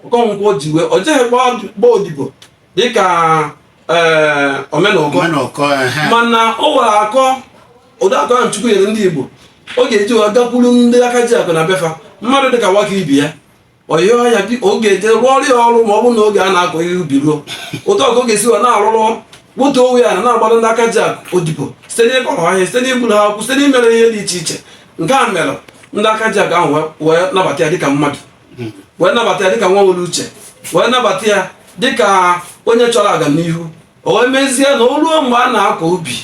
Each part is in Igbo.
Okonkwo ji wee o jeghị gba odibo dịka omenọkọ mana o were akọ ụdị akọ ahụ Chukwu nyere ndị Igbo ọ ga-eji wee gakwuru ndị aka ji akụ na befa mmadụ dịka nwaka ibi ya ọyịọ ya ọ ga-eje rụọ ọrụ ya ọrụ ma ọ bụrụ na oge a na-akọ ihe ubi ruo ụtọ ọkụ ga-esi wee na-arụrụ wotu onwe ya na-agbado ndị aka ji akụ odibo site n'ịkọrọ ahịa site n'igburu ha akwụ site n'imere ihe dị iche iche nke a mere ndị aka ji akụ ahụ wee nabata ya dịka mmadụ wee nabata ya dịka nwa nwere uche wee nabata ya dịka onye chọrọ agamnihu o wee mezie na o ruo mgbe a na-akọ ubi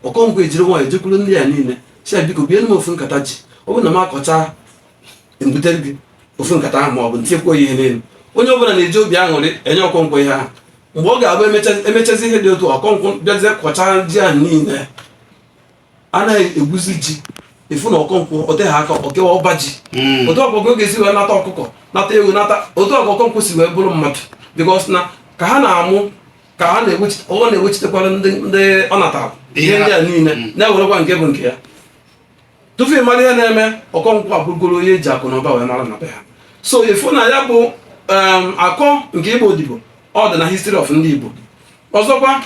Okonkwo ejiri nwanyị jekwuru ndị ya niile si ya biko biere m ofu nkata ji ọ bụrụ na m akọcha mbutere gị ofu nkata ahụ ma ọ bụ ntinyekwa ihe n'elu onye ọbụla na-eji obi aṅụrị enye Okonkwo ihe ahụ mgbe ọ ga-abụ emechazi ihe dị otu Okonkwo bịazie kọcha ji ahụ niile anaghị egwuzi ji efu na Okonkwo o teghị aka okewa ọba ji otu ọkụkọ ga-esi wee nata ọkụkọ nata ewu nata otu Okonkwo si wee bụrụ mmadụ bikos na ka ha na-amụ ka ha na-ewechitekwara ndị ọ natara ihe ndị a niile na-ewerekwa nke bụ nke ya tupu ị mara ihe na-eme Okonkwo abụrụgoro onye eji akụ na ụba wee mara na be ha so efu na ya bụ akọ nke Igbo odibo ọ dị na history of ndị Igbo ọzọkwa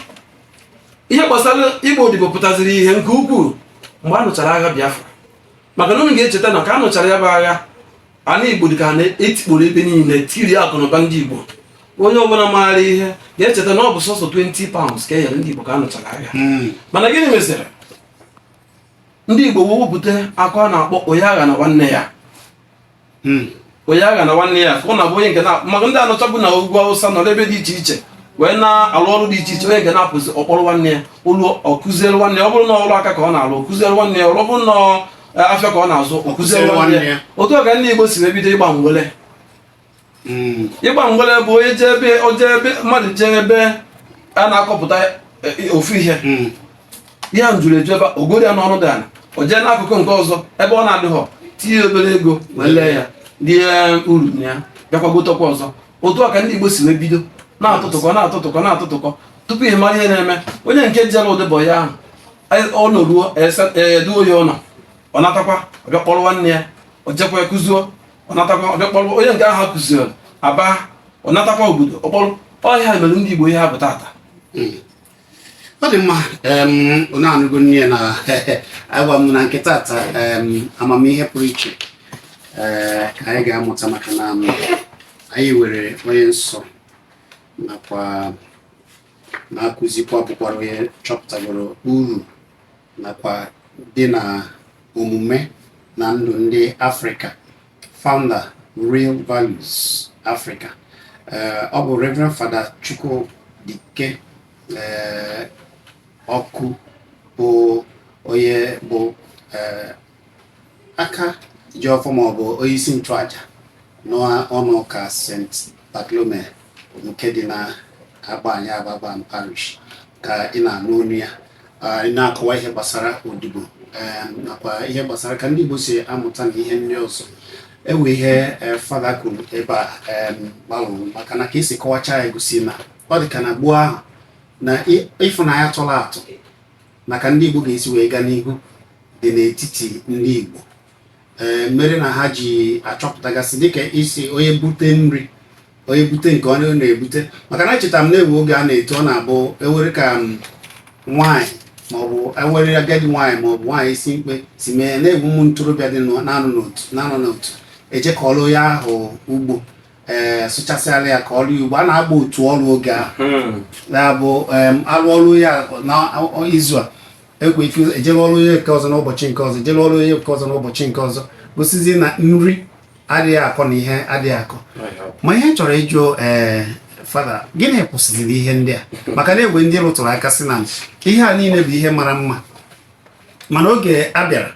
ihe gbasara Igbo odibo pụtaziri ihe nke ukwuu mgbe a nụchara agha Biafra maka na unu ga-echeta na ka a nụchara ya bụ agha ana Igbo dị ka ha na-etikporo ebe niile tiri akụ na ụba ndị Igbo onye ọbụla maara ihe ga-echeta na ọ bụ sọsọ 20 pounds ka e nyere ndị Igbo ka a nụchara agha mana gịnị mesịrị ndị Igbo wepụta akọ a na-akpọ onye agha na nwanne ya onye agha na nwanne ya ka ọ na-abụ onye nke na maka ndị anọchabụ na ugwu Awụsa nọ n'ebe dị iche iche wee na-alụ ọrụ dị iche iche onye nke na-apụzi ọkpọrọ nwanne ya olu ọkụziere nwanne ya ọ bụrụ na ọrụ aka ka ọ na-alụ ọkụziere nwanne ya ọ bụrụ na afịa ka ọ na-azụ ọkụziere nwanne ya otu ọ ka ndị Igbo si wee bido ịgba mgbele ịgba mgbele bụ onye jee ebe mmadụ jee ebe a na-akọpụta ofu ihe ihe ahụ jụrụ eju ebe ogori ya n'ọnụ dị ala o jee n'akụkụ nke ọzọ ebe ọ na-adịghọ tinye obere ego wee lee ya rie uru na ya bịakwa gotekwa ọzọ otu a ka ndị Igbo si wee bido na-atụtụkọ tupu ihe mara ihe na-eme onye nke jere ụdịbọ ya ahụ ọ nọruo eduo ya ụlọ ọ natakwa ọbịa kpọrọ nwanne ya o jekwa ekụzuo ọ natakwa ọbịa kpọrọ onye nke ahụ kụziere aba ọ natakwa obodo ọkpọrọ ọhịa mere ndị Igbo ihe ha bụ tata ọ dị mma onye anụgo nne na agwa m na nke tata amamihe pụrụ iche ka anyị ga-amụta maka na anyị were onye nsọ nakwa na-akụzikwa bụkwara onye chọpụtagoro uru nakwa dị na omume na ndụ ndị Afrịka founder Real Values Africa ọ bụ Reverend Father Chukwudike Ọkụ bụ onye bụ aka ji ọfọ maọbụ onye isi nchụaja n'ọnụ ụka St. Bartholomew nke dị na Agbani Agbagban Parish ka ị na-anụ onu ya ị na-akọwa ihe gbasara odibo nakwa ihe gbasara ka ndị Igbo si amụta na ihe ndị ọzọ ewe ihe fada kwuru ebe a gbalụrụ maka na ka esi kọwacha ya egosi na ọ dị ka na gboo ahụ na ịfụnanya tọrọ atọ na ka ndị Igbo ga-esi wee gaa n'ihu dị n'etiti ndị Igbo mere na ha ji achọpụtagasị dịka isi onye bute nri onye bute nke onye na-ebute maka na echetara m na-ewe oge a na-eto ọ na-abụ ewere ka nwaanyị maọbụ ewere agadi nwaanyị maọbụ nwaanyị isi mkpe si mee na-egwu ụmụ ntorobịa dị na-anọ n'otu ejekọọlụ ya ahụ ugbo sụchasịala ya ka ọrụ ya ugbo a na-agba otu ọrụ oge ahụ na-abụ alụ ọrụ ya na izu a ekwe ife ejere ọrụ onye nke ọzọ n'ụbọchị nke ọzọ ejere ọrụ onye nke ọzọ n'ụbọchị nke ọzọ gosizi na nri adịghị akọ na ihe adịghị akọ ma ihe chọrọ ịjụ fada gịnị kwụsịrị ihe ndị a maka na egwe ndị rụtụrụ aka sị na ihe a niile bụ ihe mara mma mana oge a bịara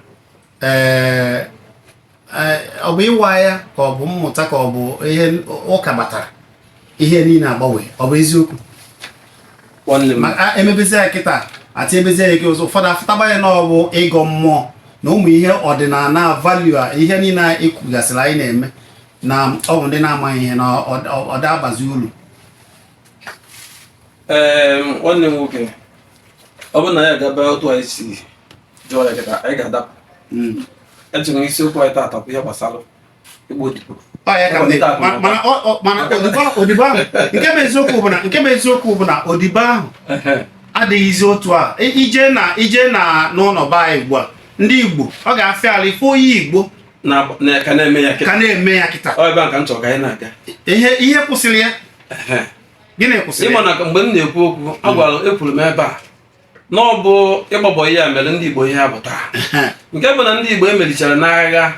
ọ bụ ịwa ya ka ọ bụ mmụta ka ọ bụ ihe ụka batara ihe niile agbanwe ọ bụ eziokwu emebezi ya kịta ati ebezi ya eke ọzọ ụfọdụ afụtabanye na ọ bụ ịgọ mmụọ na ụmụ ihe ọdịnala value a ihe niile ekwugasịrị anyị na-eme na ọ bụ ndị na-amaghị ihe na ọ da-abazi uru. Nwanne m nwoke ọ bụ na ya ga-aba otu anyị si jụọ ya kịta anyị ga-adapụ ejiri isiokwu anyị tata bụ ihe gbasara ịgba odibo mana odibo ahụ nke bụ eziokwu bụ na odibo ahụ adịghịzi otu a ije na n'ụlọ be anyị ugbu a ndị Igbo ọ ga-afịa ala ife onye Igbo ka na-eme ya kịta ọ ebe a ka m chọrọ ka anyị na-aga ihe kwụsịrị ya gịnị kwụsịrị ịma na mgbe m na-ekwu okwu ekwuru m ebe a na ọ bụ ịgbabọ ihe a mere ndị Igbo ihe apụta nke bụ na ndị Igbo emelichara n'agha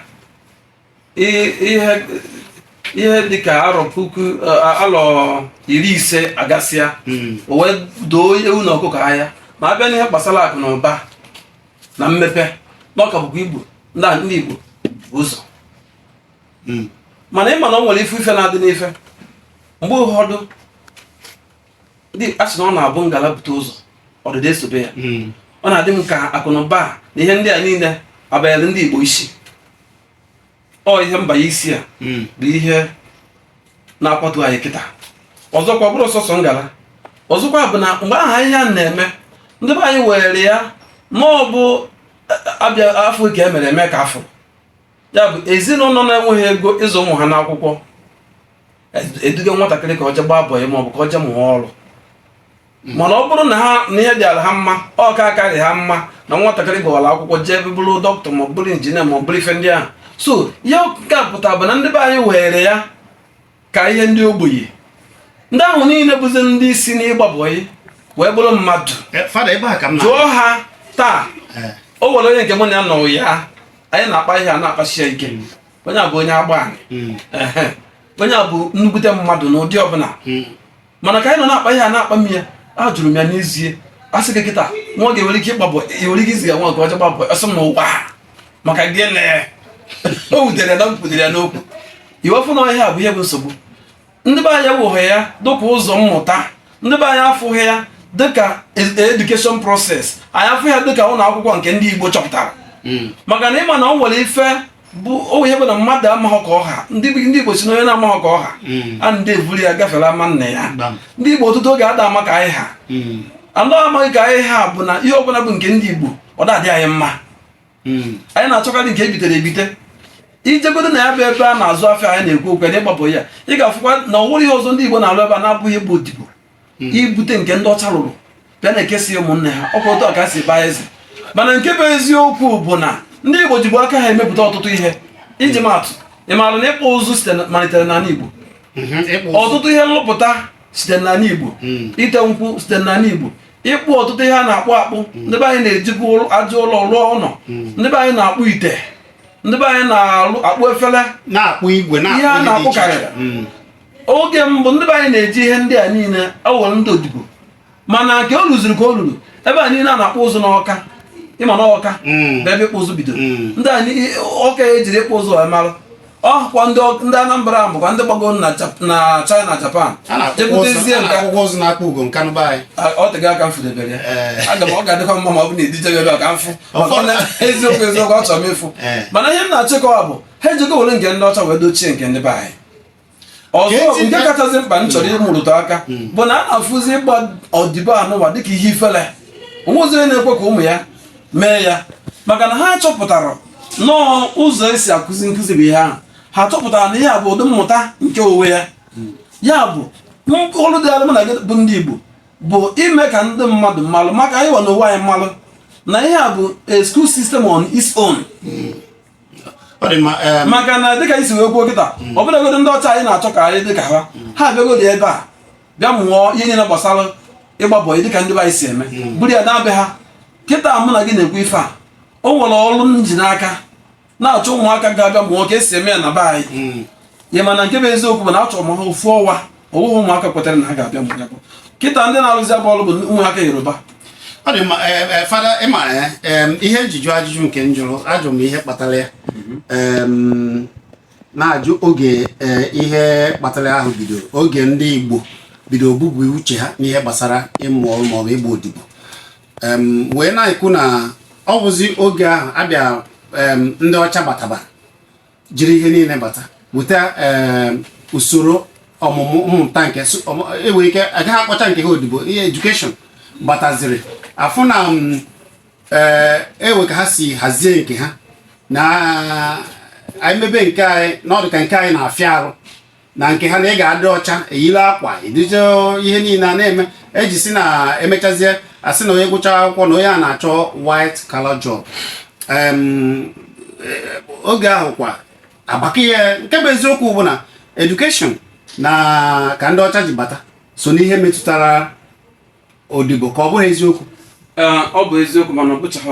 ihe dịka arọ 50 agasịa o wee doo ewu na ọkụkọ ahịa ma abịa n'ihe gbasara akụ na ụba na mmepe n'ọka bụkwa Igbo ndị Igbo bụ ụzọ mana ịma na ọ nwere ife na-adị n'ife mgbe ụfọdụ ndị asị na ọ na-abụ ngala bute ụzọ ọdịda esobe ya ọ na-adị m ka akụ na ụba na ihe ndị a niile abanyere ndị Igbo isi ọ ihe mba ya isi a bụ ihe na-akwado anyị kịta ọzọkwa bụrụ sọsọ ngala ọzọkwa bụ na mgbe aha ihe a na-eme ndị be anyị were ya na ọ bụ abịa afọ ka emere eme ka afọ ya bụ ezinụlọ na-enweghị ego ịzụ ụmụ ha n'akwụkwọ eduga nwatakịrị ka ọ jee gbaa bọyị maọbụ ka ọ jee mụọ ọrụ mana ọ bụrụ na ihe dị ala ha mma ọ ka akarị ha mma na nwatakịrị gbawara akwụkwọ jee ebe bụrụ dọkịta ma ọ bụrụ injinia ma ọ bụrụ ife ndị ahụ so ihe ọkụka pụtara bụ na ndị be anyị were ya ka ihe ndị ogbenye ndị ahụ niile bụzi ndị isi n'ịgba bọyị wee bụrụ mmadụ jụọ ha taa o nwere onye nke mụ na ya nọ ya anyị na-akpa ihe a na-akpachi ya ike onye a bụ onye agba anyị onye a bụ nnukwute mmadụ n'ụdị ọbụla mana ka anyị nọ na-akpa ihe a na-akpa m ya a jụrụ m ya n'ezie a sị gị kịta nwa ga-enwere ike ịgbabọ enwere ike iziga nwa nke ọjọọ gbabọ ọsọ m n'ụwa maka gị o wutere na mkpụdere ya n'okwu iwefụ na ọhịa bụ ihe bụ nsogbu ndị be anyị wụghị ya dịka ụzọ mmụta ndị be anyị afụghị ya dịka edukeshọn proses anyị afụ ya dịka ụlọ akwụkwọ nke ndị Igbo chọpụtara maka na ịma na ọ nwere ife bụ ihe bụ na mmadụ amaghọ ka ọha ndị Igbo si na onye na-amaghọ ka ọha a ndị evuru ya gafere ama nna ya ndị Igbo ọtụtụ oge ada ama ka anyị ha anụ amaghị ka anyị ha bụ na ihe ọbụla bụ nke ndị Igbo ọ na-adị anyị mma anyị na-achọkarị nke ebitere ebite ijegodo na ya bụ ebe a na-azụ afịa anyị na-ekwu okwu na ịgbapụ ya ị ga-afụkwa na ọ nwere ihe ọzọ ndị Igbo na-alụ ebe a na-abụghị ịgba odibo ibute nke ndị ọcha rụrụ bịa na-ekesi ụmụnne ha ọkwa otu aka si baa eze mana nke bụ eziokwu bụ na ndị Igbo jibu aka ha emepụta ọtụtụ ihe iji maatụ ị maara na ịkpụ ụzụ malitere n'ala Igbo ọtụtụ ihe nlụpụta site n'ala Igbo ite nkwụ site n'ala Igbo ịkpụ ọtụtụ ihe a na-akpụ akpụ ndị be anyị na-ejibu aja ụlọ rụọ ụlọ ndị be anyị na-akpụ ite ndị be anyị na-akpụ efere ihe a na-akpụ karịrị oge mbụ ndị be anyị na-eji ihe ndị a niile awụrụ ndị odibo mana nke o luziri ka o luru ebe a niile a na-akpụ ụzụ n'Ọka ịma na Ọka bụ ebe ịkpụ ụzụ bido ndị anyị Ọka ejiri ịkpụ ụzụ marụ ọkwa ndị Anambra bụkwa ndị gbagoro na China Japan jepụtazie ọ tega aka m fudebere ya aga m ọ ga-adịkwa mma ma ọ bụ na edijebe ebe ka mfụ eziokwu ọ chọrọ m ịfụ mana ihe m na-achịkọwa bụ ha ejego were nke ndị ọcha wee dochie nke ndị be anyị ọzọ nke kachasị mkpa m chọrọ ịmụrụta aka bụ na a na-afụzi ịgba odibo anụwa dịka ihe ifele onwezi onye na-ekwe ka ụmụ ya mee ya maka na ha chọpụtara nọọ ụzọ esi akụzi nkụzi bụ ihe ahụ ha chọpụtara na ihe a bụ ụdị mmụta nke onwe ya ya bụ ọrụ dị alụ na bụ ndị Igbo bụ ime ka ndị mmadụ mmalụ maka ịwa na onwe anyị mmalụ na ihe a bụ a school system on its own maka na dịka isi wee kwuo kịta ọ bụlagodo ndị ọcha anyị na-achọ ka anyị dịka ha abịagodi ebe a bịa mụọ ihe niile gbasara ịgba bọyị dịka ndị be anyị si eme buru ya na-abịa ha kịta mụ na gị na-ekwu ife a o nwere ọrụ m ji n'aka na-achọ ụmụaka ga-abịa mụọ ka esi eme ya na be anyị ya mana nke bụ eziokwu bụ na achọrọ m ha ofu ọnwa ọwụghị ụmụaka kwetara na ha ga-abịa mụọ kịta ndị na-arụzi abụ ọrụ bụ ụmụaka Yoruba ọ dị mma fada ịma ihe njiju ajụjụ nke ajụ m ihe kpatara ya na-ajụ oge ihe kpatara ahụ bidoro oge ndị Igbo bidoro bubu uche ha n'ihe gbasara ịmụ ọrụ maọbụ ịgba odibo wee na-ekwu na ọ bụzi oge ahụ abịa ndị ọcha batabara jiri ihe niile bata weta usoro ọmụmụ mmụta nke enwere ike agaghị akpọcha nke ha odibo ihe edukeshọn bataziri afụ na ewe ka ha si hazie nke ha na anyị mebe nke anyị n'ọdụ ka nke anyị na-afịa arụ na nke ha na ị ga-adị ọcha eyiri akwa edize ihe niile a na-eme eji si na emechazie asị na onye gụcha akwụkwọ na onye a na-achọ white collar job. Oge ahụ kwa agbaka ihe nke bụ eziokwu bụ na education na ka ndị ọcha ji bata so n'ihe metụtara odibo ka ọ bụghị eziokwu. Ọ bụ eziokwu mana ọ bụchaghị